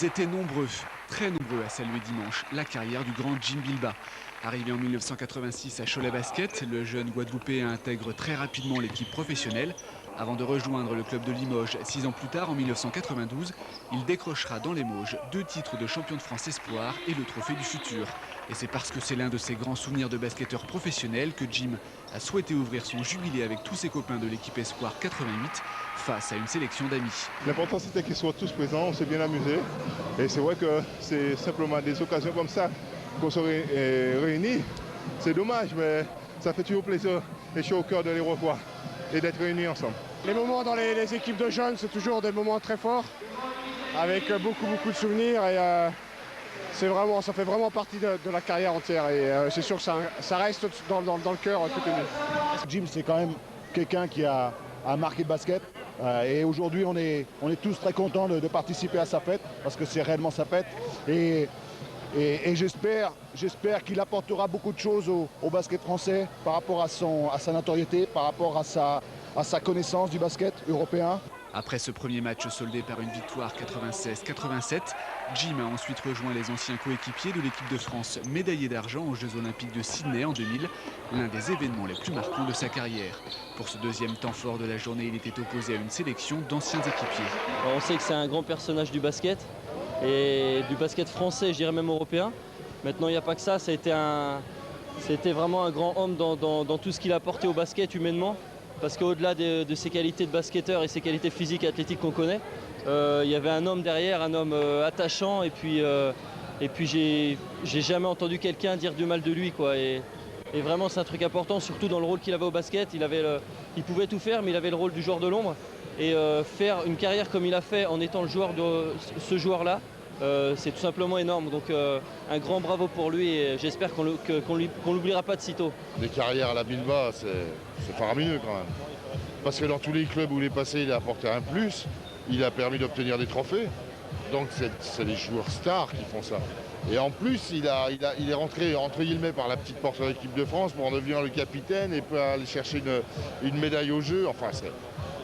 Ils étaient nombreux, très nombreux à saluer dimanche la carrière du grand Jim Bilba. Arrivé en 1986 à Cholet Basket, le jeune Guadeloupéen intègre très rapidement l'équipe professionnelle. Avant de rejoindre le club de Limoges 6 ans plus tard, en 1992, il décrochera dans les Mauges 2 titres de champion de France Espoir et le trophée du futur. Et c'est parce que c'est l'un de ses grands souvenirs de basketteur professionnel que Jim a souhaité ouvrir son jubilé avec tous ses copains de l'équipe Espoir 88 face à une sélection d'amis. L'important c'était qu'ils soient tous présents, on s'est bien amusé. Et c'est vrai que c'est simplement des occasions comme ça qu'on se réunit. C'est dommage, mais ça fait toujours plaisir et chaud au cœur de les revoir et d'être réunis ensemble. Les moments dans les équipes de jeunes, c'est toujours des moments très forts, avec beaucoup de souvenirs. Et ça fait vraiment partie de la carrière entière. Et c'est sûr que ça reste dans le cœur toute une vie. Jim, c'est quand même quelqu'un qui a marqué le basket. Et aujourd'hui, on est tous très contents de participer à sa fête, parce que c'est réellement sa fête. Et j'espère qu'il apportera beaucoup de choses au basket français par rapport à sa notoriété, par rapport à sa connaissance du basket européen. Après ce premier match soldé par une victoire 96-87, Jim a ensuite rejoint les anciens coéquipiers de l'équipe de France médaillée d'argent aux Jeux Olympiques de Sydney en 2000, l'un des événements les plus marquants de sa carrière. Pour ce deuxième temps fort de la journée, il était opposé à une sélection d'anciens équipiers. On sait que c'est un grand personnage du basket, et du basket français, je dirais même européen. Maintenant, il n'y a pas que ça, c'était vraiment un grand homme dans tout ce qu'il a apporté au basket humainement. Parce qu'au-delà de ses qualités de basketteur et ses qualités physiques et athlétiques qu'on connaît, il y avait un homme derrière, un homme attachant. Et puis j'ai jamais entendu quelqu'un dire du mal de lui, quoi. Et vraiment, c'est un truc important, surtout dans le rôle qu'il avait au basket. Il pouvait tout faire, mais il avait le rôle du joueur de l'ombre. Et faire une carrière comme il a fait en étant ce joueur-là, c'est tout simplement énorme. Donc un grand bravo pour lui et j'espère qu'on l'oubliera pas de sitôt. Des carrières à la Bilba, c'est faramineux quand même. Parce que dans tous les clubs où il est passé, il a apporté un plus. Il a permis d'obtenir des trophées. Donc c'est les joueurs stars qui font ça. Et en plus, il est rentré entre guillemets par la petite porte de l'équipe de France pour en devenir le capitaine et peut aller chercher une médaille au jeu. Enfin,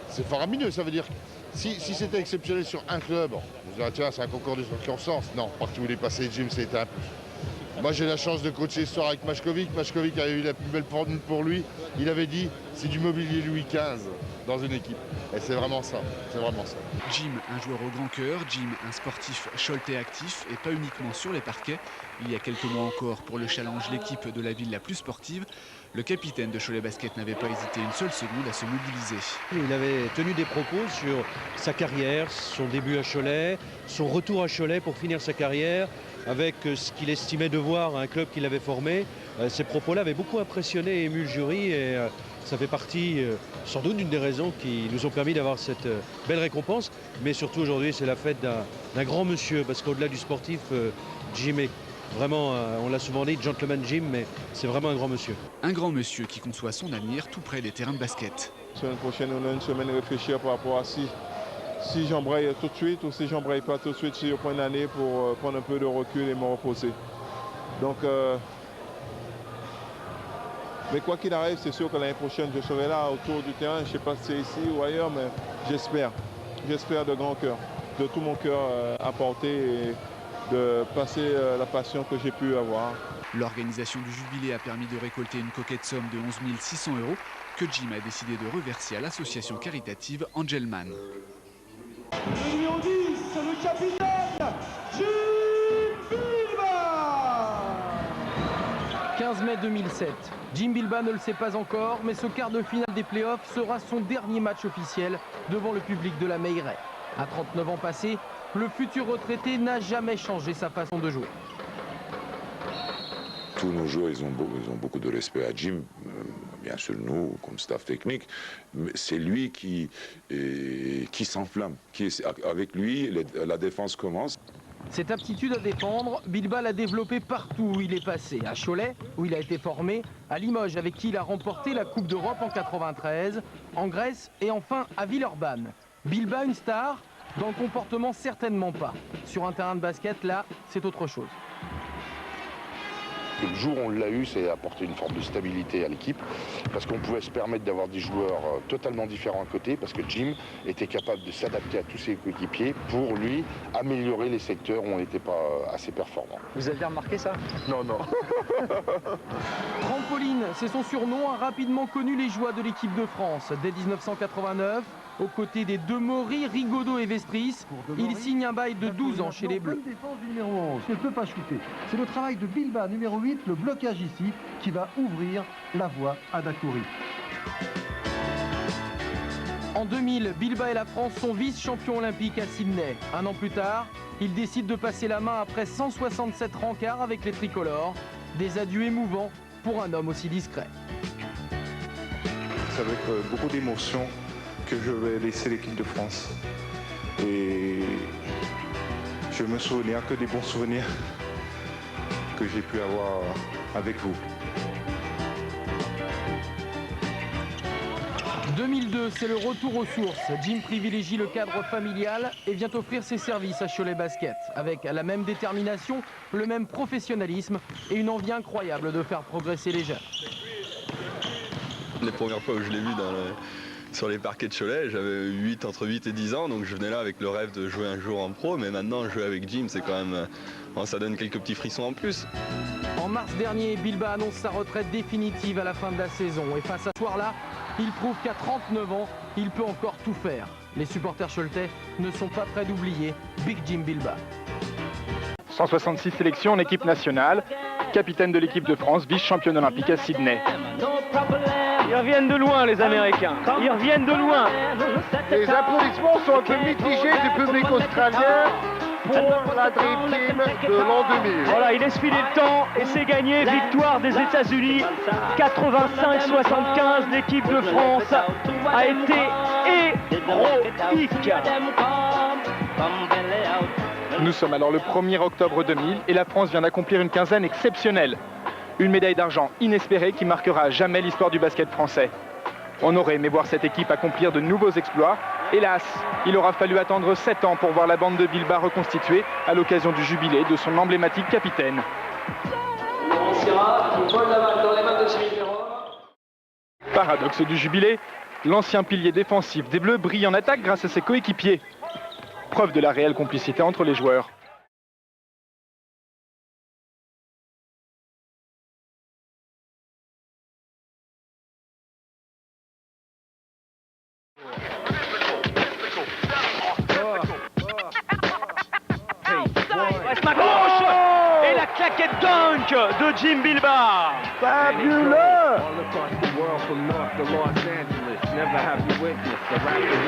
c'est faramineux. Ça veut dire que si c'était exceptionnel sur un club, on se dirait tiens, c'est un concours de circonstances. Non, partout où il est passé, Jim, c'était un plus. Moi, j'ai la chance de coacher ce soir avec Machkovic. Machkovic a eu la plus belle formule pour lui. Il avait dit c'est du mobilier Louis XV dans une équipe. Et c'est vraiment ça. C'est vraiment ça. Jim, un joueur au grand cœur. Jim, un sportif choletais actif et pas uniquement sur les parquets. Il y a quelques mois encore, pour le challenge l'équipe de la ville la plus sportive, le capitaine de Cholet Basket n'avait pas hésité une seule seconde à se mobiliser. Il avait tenu des propos sur sa carrière, son début à Cholet, son retour à Cholet pour finir sa carrière, avec ce qu'il estimait devoir à un club qu'il avait formé. Ces propos-là avaient beaucoup impressionné et ému le jury et ça fait partie sans doute d'une des raisons qui nous ont permis d'avoir cette belle récompense. Mais surtout aujourd'hui, c'est la fête d'un grand monsieur, parce qu'au-delà du sportif, Jim est vraiment, on l'a souvent dit, gentleman Jim, mais c'est vraiment un grand monsieur. Un grand monsieur qui conçoit son avenir tout près des terrains de basket. La semaine prochaine, on a une semaine à réfléchir par rapport à si j'embraye tout de suite ou si j'embraye pas tout de suite sur une année pour prendre un peu de recul et me reposer. Donc, mais quoi qu'il arrive, c'est sûr que l'année prochaine, je serai là autour du terrain. Je ne sais pas si c'est ici ou ailleurs, mais j'espère. J'espère de grand cœur, de tout mon cœur apporter et de passer la passion que j'ai pu avoir. L'organisation du jubilé a permis de récolter une coquette somme de 11 600 € que Jim a décidé de reverser à l'association caritative Angelman. Le numéro 10, le capitaine Jim Bilba. 15 mai 2007. Jim Bilba ne le sait pas encore, mais ce quart de finale des playoffs sera son dernier match officiel devant le public de la Meilleraie. À 39 ans passés, le futur retraité n'a jamais changé sa façon de jouer. Tous nos joueurs, ils ont beaucoup de respect à Jim, bien sûr nous, comme staff technique, mais c'est lui qui s'enflamme. Avec lui, la défense commence. Cette aptitude à défendre, Bilba l'a développée partout où il est passé. À Cholet, où il a été formé, à Limoges, avec qui il a remporté la Coupe d'Europe en 93, en Grèce et enfin à Villeurbanne. Bilba, une star, dans le comportement certainement pas. Sur un terrain de basket, là, c'est autre chose. que le jour où on l'a eu, c'est apporté une forme de stabilité à l'équipe, parce qu'on pouvait se permettre d'avoir des joueurs totalement différents à côté, parce que Jim était capable de s'adapter à tous ses coéquipiers pour, lui, améliorer les secteurs où on n'était pas assez performant. Vous avez remarqué ça? Non, non. Trampoline, c'est son surnom, a rapidement connu les joies de l'équipe de France. Dès 1989, aux côtés des Demaury, Rigaudot et Vestris, il signe un bail de 12 ans chez les Bleus. Bonne défense du numéro 11, qui ne peut pas chuter. C'est le travail de Bilba, numéro 8, le blocage ici, qui va ouvrir la voie à Dacoury. En 2000, Bilba et la France sont vice-champions olympiques à Sydney. Un an plus tard, ils décident de passer la main après 167 rencarts avec les tricolores. Des adieux émouvants pour un homme aussi discret. C'est avec beaucoup d'émotion que je vais laisser l'équipe de France. Et je me souviens que des bons souvenirs que j'ai pu avoir avec vous. 2002, c'est le retour aux sources. Jim privilégie le cadre familial et vient offrir ses services à Cholet Basket. Avec la même détermination, le même professionnalisme et une envie incroyable de faire progresser les jeunes. Les premières fois où je l'ai vu sur les parquets de Cholet, j'avais entre 8 et 10 ans, donc je venais là avec le rêve de jouer un jour en pro, mais maintenant jouer avec Jim, c'est quand même, ça donne quelques petits frissons en plus. En mars dernier, Bilba annonce sa retraite définitive à la fin de la saison. Et face à ce soir-là, il prouve qu'à 39 ans, il peut encore tout faire. Les supporters choletais ne sont pas prêts d'oublier Big Jim Bilba. 166 sélections en équipe nationale, capitaine de l'équipe de France, vice-championne olympique à Sydney. Ils reviennent de loin, les Américains. Ils reviennent de loin. Les applaudissements sont un peu mitigés du public australien pour la Dream Team de l'an 2000. Voilà, il laisse filer le temps et c'est gagné. Victoire des États-Unis. 85-75. L'équipe de France a été héroïque. Nous sommes alors le 1er octobre 2000 et la France vient d'accomplir une quinzaine exceptionnelle. Une médaille d'argent inespérée qui marquera à jamais l'histoire du basket français. On aurait aimé voir cette équipe accomplir de nouveaux exploits. Hélas, il aura fallu attendre 7 ans pour voir la bande de Bilba reconstituée à l'occasion du jubilé de son emblématique capitaine. Paradoxe du jubilé, l'ancien pilier défensif des Bleus brille en attaque grâce à ses coéquipiers. Preuve de la réelle complicité entre les joueurs. Ma gauche et la claquette dunk de Jim Bilba. Fabuleux! Never have you witnessed the rapid